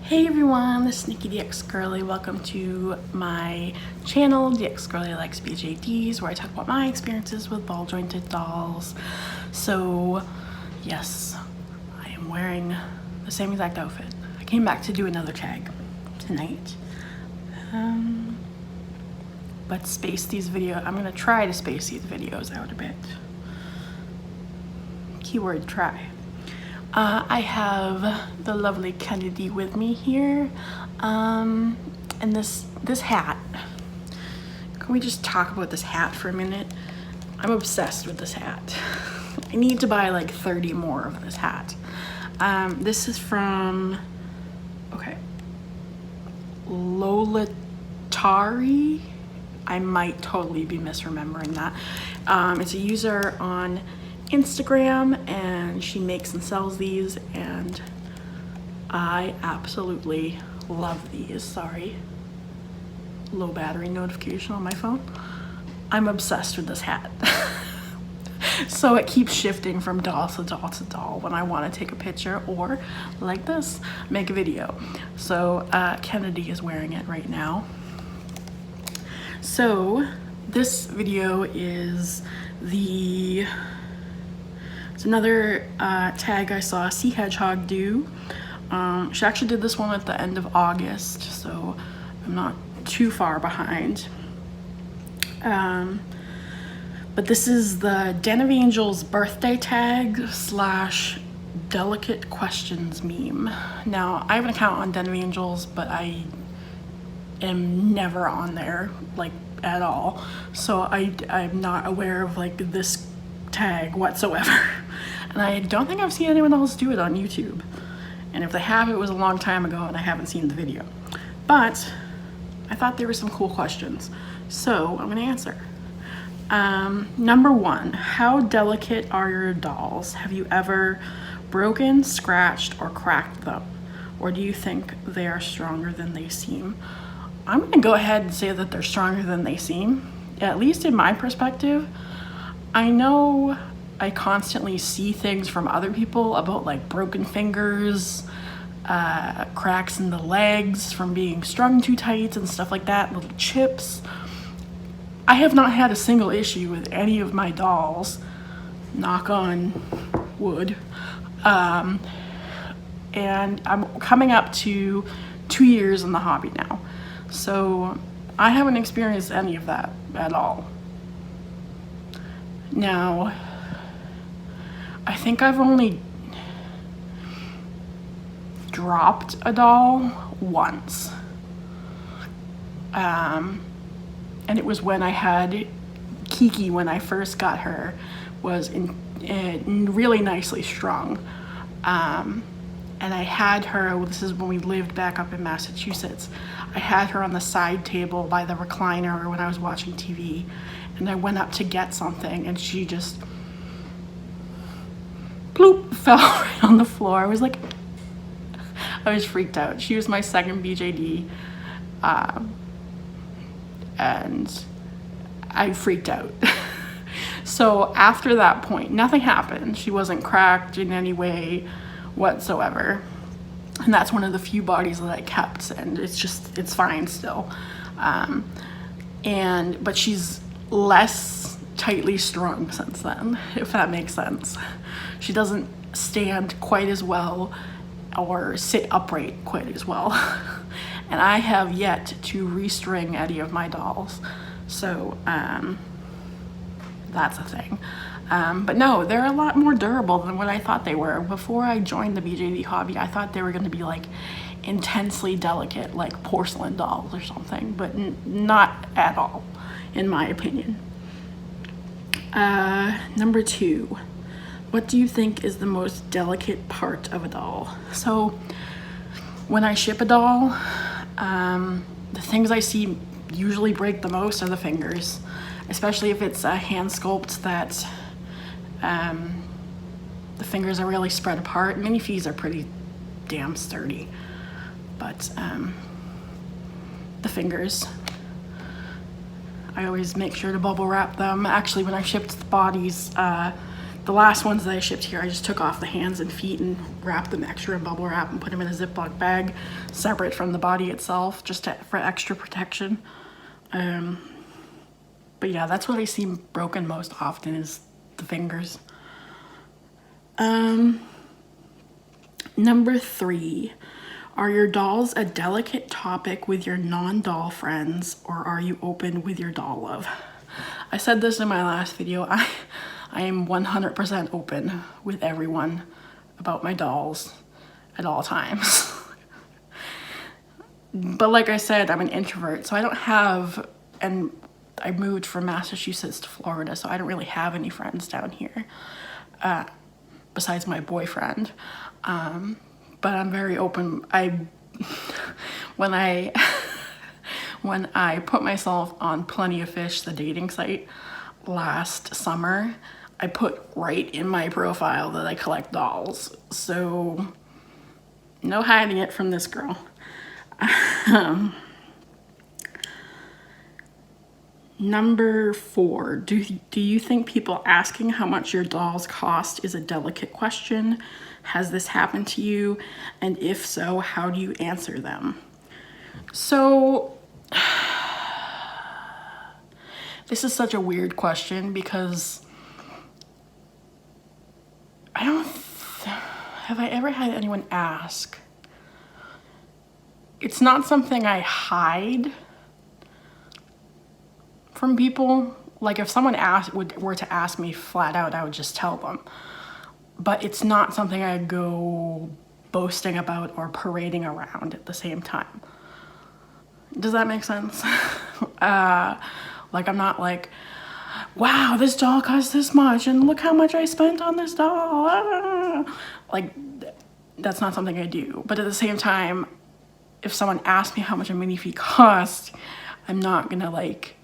Hey everyone, this is Nikki dxgirly. Welcome to my channel, dxgirly Likes BJDs, where I talk about my experiences with ball jointed dolls. So yes, I am wearing the same exact outfit. I came back to do another tag tonight. But I'm gonna try to space these videos out a bit. Keyword try. I have the lovely Kennedy with me here, and this hat. Can we just talk about this hat for a minute? I'm obsessed with this hat. I need to buy like 30 more of this hat. This is from, Lolatari. I might totally be misremembering that. It's a user on Instagram, and she makes and sells these, and I absolutely love these. Sorry, low battery notification on my phone. I'm obsessed with this hat. So it keeps shifting from doll to doll to doll when I want to take a picture or, like this, make a video. So Kennedy is wearing it right now. So this video is it's another tag I saw Sea Hedgehog do. She actually did this one at the end of August, so I'm not too far behind. But this is the Den of Angels birthday tag / delicate questions meme. Now, I have an account on Den of Angels, but I am never on there, like, at all. So I'm not aware of, like, this tag whatsoever. And I don't think I've seen anyone else do it on YouTube. And if they have, it was a long time ago and I haven't seen the video. But I thought there were some cool questions, so I'm gonna answer. Number one, how delicate are your dolls? Have you ever broken, scratched, or cracked them? Or do you think they are stronger than they seem? I'm gonna go ahead and say that they're stronger than they seem, at least in my perspective. I know I constantly see things from other people about like broken fingers, cracks in the legs from being strung too tight and stuff like that, little chips. I have not had a single issue with any of my dolls, knock on wood. And I'm coming up to 2 years in the hobby now. So I haven't experienced any of that at all. Now, I think I've only dropped a doll once. And it was when I had Kiki, when I first got her, was really nicely strung. And I had her, this is when we lived back up in Massachusetts, I had her on the side table by the recliner when I was watching TV, and I went up to get something and she just bloop fell right on the floor. I was like, I was freaked out. She was my second BJD, and I freaked out. So after that point, nothing happened. She wasn't cracked in any way whatsoever. And that's one of the few bodies that I kept, and it's fine still. But she's less tightly strung since then, if that makes sense. She doesn't stand quite as well or sit upright quite as well. And I have yet to restring any of my dolls. So that's a thing. But no, they're a lot more durable than what I thought they were. Before I joined the BJD hobby, I thought they were gonna be like intensely delicate, like porcelain dolls or something, but not at all, in my opinion. Number two, what do you think is the most delicate part of a doll? So when I ship a doll, the things I see usually break the most are the fingers, especially if it's a hand sculpt that the fingers are really spread apart. Minifees are pretty damn sturdy, but the fingers, I always make sure to bubble wrap them. Actually, when I shipped the bodies the last ones that I shipped here, I just took off the hands and feet and wrapped them extra in bubble wrap and put them in a Ziploc bag separate from the body itself, just for extra protection. But yeah, that's what I see broken most often is the fingers. Number 3, are your dolls a delicate topic with your non-doll friends, or are you open with your doll love? I said this in my last video. I am 100% open with everyone about my dolls at all times. But like I said, I'm an introvert, so I don't have, and I moved from Massachusetts to Florida, so I don't really have any friends down here, besides my boyfriend. But I'm very open. When I put myself on Plenty of Fish, the dating site, last summer, I put right in my profile that I collect dolls. So no hiding it from this girl. Number 4, do you think people asking how much your dolls cost is a delicate question? Has this happened to you? And if so, how do you answer them? So this is such a weird question because have I ever had anyone ask? It's not something I hide from people. Like if someone were to ask me flat out, I would just tell them. But it's not something I go boasting about or parading around at the same time. Does that make sense? Like I'm not like, wow, this doll costs this much and look how much I spent on this doll. Like that's not something I do. But at the same time, if someone asks me how much a minifee costs, I'm not gonna like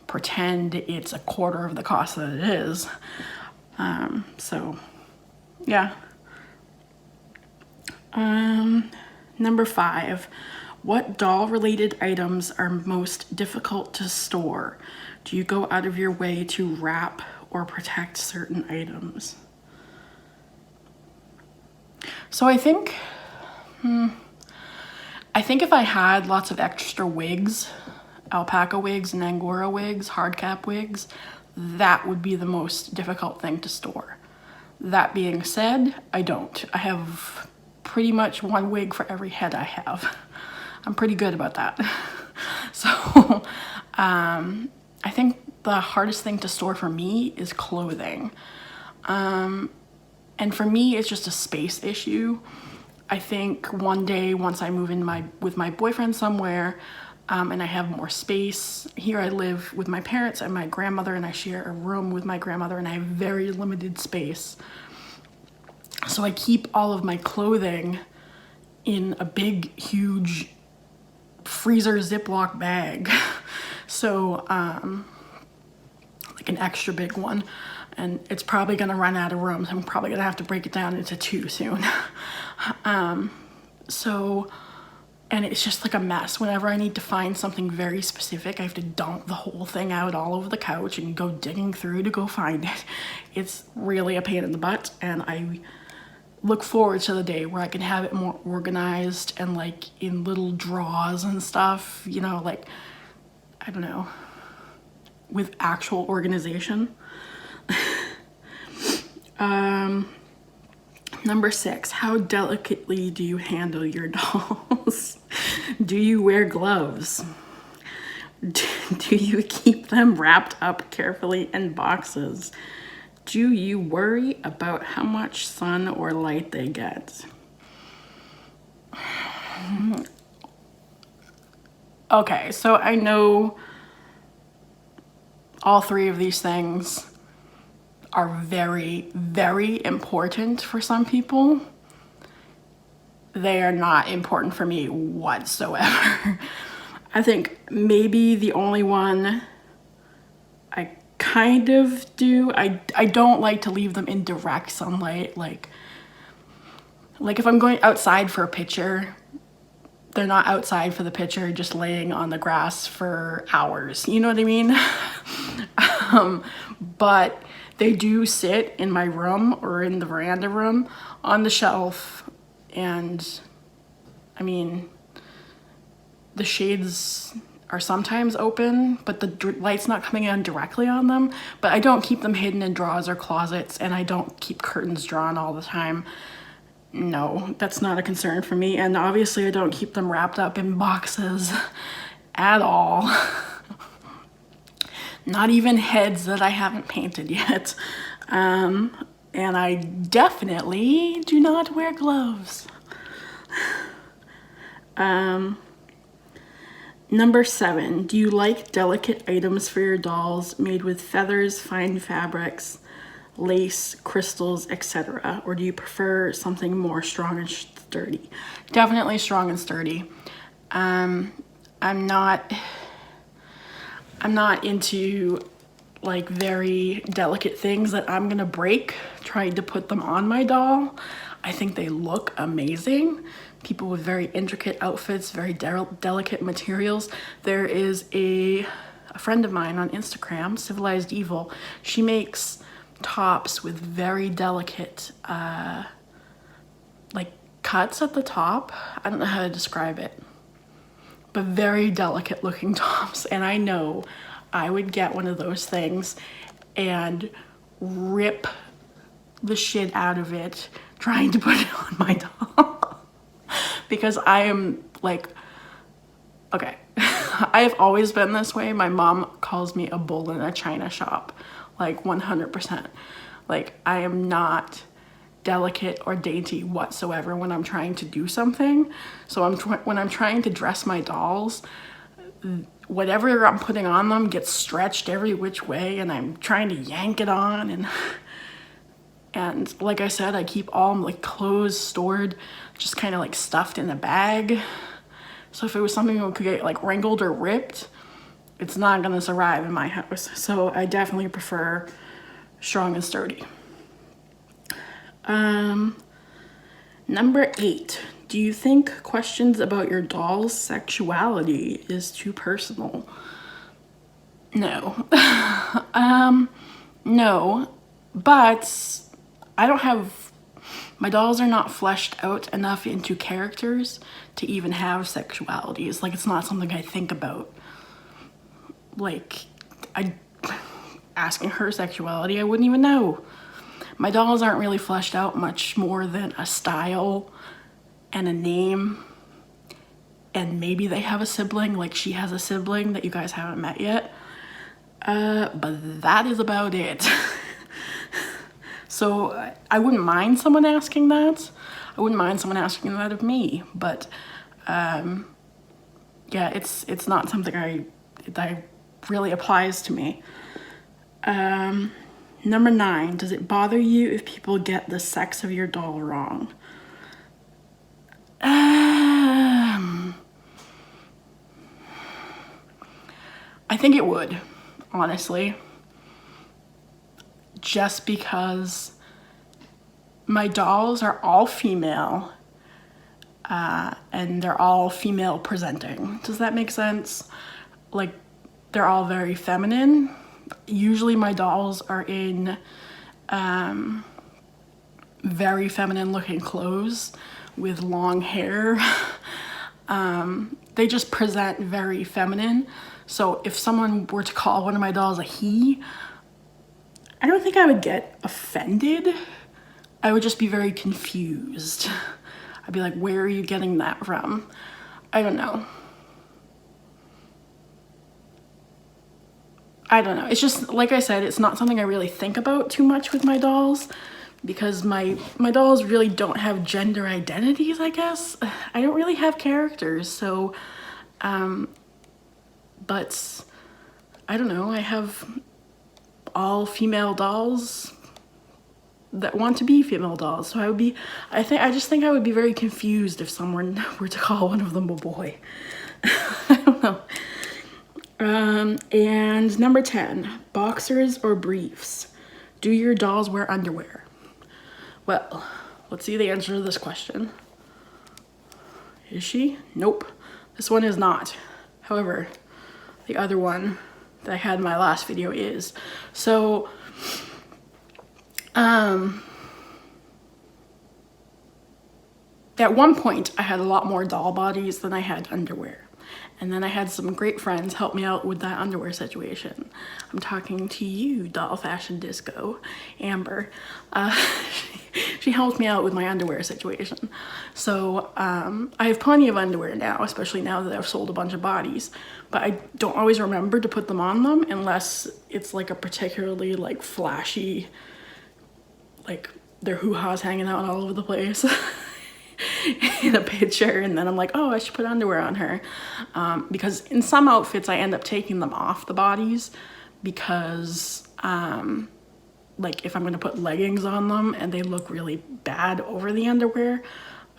pretend it's a quarter of the cost that it is. So yeah. Number 5, what doll related items are most difficult to store? Do you go out of your way to wrap or protect certain items? So I think if I had lots of extra wigs, alpaca wigs and Angora wigs, hard cap wigs, that would be the most difficult thing to store. That being said, I don't. I have pretty much one wig for every head I have. I'm pretty good about that. So I think the hardest thing to store for me is clothing. And for me, it's just a space issue. I think one day, once I move in with my boyfriend somewhere, and I have more space. Here I live with my parents and my grandmother, and I share a room with my grandmother, and I have very limited space. So I keep all of my clothing in a big, huge freezer Ziploc bag. So, like an extra big one. And it's probably gonna run out of room. So I'm probably gonna have to break it down into 2 soon. And it's just like a mess. Whenever I need to find something very specific, I have to dump the whole thing out all over the couch and go digging through to go find it. It's really a pain in the butt, and I look forward to the day where I can have it more organized and like in little drawers and stuff, you know, like, I don't know, with actual organization. Number 6, how delicately do you handle your dolls? Do you wear gloves? Do you keep them wrapped up carefully in boxes? Do you worry about how much sun or light they get? Okay, so I know all 3 of these things are very, very important for some people. They are not important for me whatsoever. I think maybe the only one I kind of do, I don't like to leave them in direct sunlight. Like if I'm going outside for a picture, they're not outside for the picture, just laying on the grass for hours. You know what I mean? But They do sit in my room or in the veranda room on the shelf, and I mean, the shades are sometimes open, but the light's not coming in directly on them. But I don't keep them hidden in drawers or closets, and I don't keep curtains drawn all the time. No, that's not a concern for me. And obviously I don't keep them wrapped up in boxes at all. Not even heads that I haven't painted yet. And I definitely do not wear gloves. Number 7, do you like delicate items for your dolls made with feathers, fine fabrics, lace, crystals, etc.? Or do you prefer something more strong and sturdy? Definitely strong and sturdy. I'm not into like very delicate things that I'm gonna break trying to put them on my doll. I think they look amazing. People with very intricate outfits, very delicate materials. There is a friend of mine on Instagram, Civilized Evil. She makes tops with very delicate like cuts at the top. I don't know how to describe it, but very delicate looking tops. And I know I would get one of those things and rip the shit out of it trying to put it on my doll. Because I am like, okay, I have always been this way. My mom calls me a bull in a china shop, like 100%. Like, I am not delicate or dainty whatsoever when I'm trying to do something. So when I'm trying to dress my dolls, whatever I'm putting on them gets stretched every which way, and I'm trying to yank it on, and like I said, I keep all my clothes stored, just kind of like stuffed in a bag. So if it was something that could get like wrinkled or ripped, it's not gonna survive in my house. So I definitely prefer strong and sturdy. Number 8, do you think questions about your doll's sexuality is too personal? No. No, but I don't have, my dolls are not fleshed out enough into characters to even have sexualities. Like, it's not something I think about. Like, asking her sexuality, I wouldn't even know. My dolls aren't really fleshed out much more than a style and a name. And maybe they have a sibling, like she has a sibling that you guys haven't met yet. But that is about it. So I wouldn't mind someone asking that. I wouldn't mind someone asking that of me, but yeah, it's not something that really applies to me. Number 9, does it bother you if people get the sex of your doll wrong? I think it would, honestly. Just because my dolls are all female, and they're all female presenting. Does that make sense? Like, they're all very feminine. Usually my dolls are in very feminine looking clothes with long hair. They just present very feminine. So if someone were to call one of my dolls a he, I don't think I would get offended. I would just be very confused. I'd be like, where are you getting that from? I don't know. I don't know. It's just, like I said, it's not something I really think about too much with my dolls, because my dolls really don't have gender identities, I guess. I don't really have characters, so, but I don't know. I have all female dolls that want to be female dolls. So I just think I would be very confused if someone were to call one of them a boy. I don't know. And number 10, boxers or briefs? Do your dolls wear underwear? Well, let's see the answer to this question. Is she? Nope. This one is not. However, the other one that I had in my last video is. So At one point, I had a lot more doll bodies than I had underwear. And then I had some great friends help me out with that underwear situation. I'm talking to you, Doll Fashion Disco, Amber. She helped me out with my underwear situation. So I have plenty of underwear now, especially now that I've sold a bunch of bodies. But I don't always remember to put them on them unless it's like a particularly like flashy, like their hoo-ha's hanging out all over the place. In a picture, and then I'm like, oh, I should put underwear on her, because in some outfits I end up taking them off the bodies because like if I'm going to put leggings on them and they look really bad over the underwear,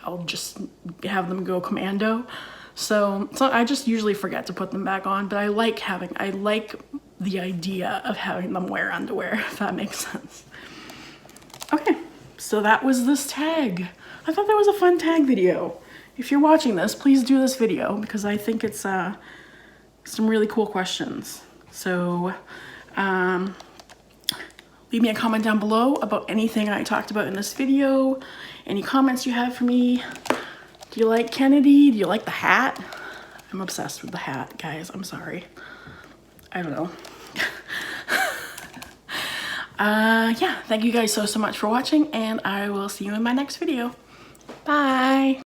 I'll just have them go commando. So I just usually forget to put them back on, but I like the idea of having them wear underwear, if that makes sense. Okay, so that was this tag. I thought that was a fun tag video. If you're watching this, please do this video because I think it's some really cool questions. So leave me a comment down below about anything I talked about in this video. Any comments you have for me. Do you like Kennedy? Do you like the hat? I'm obsessed with the hat, guys. I'm sorry. I don't know. Yeah, thank you guys so much for watching, and I will see you in my next video. Bye.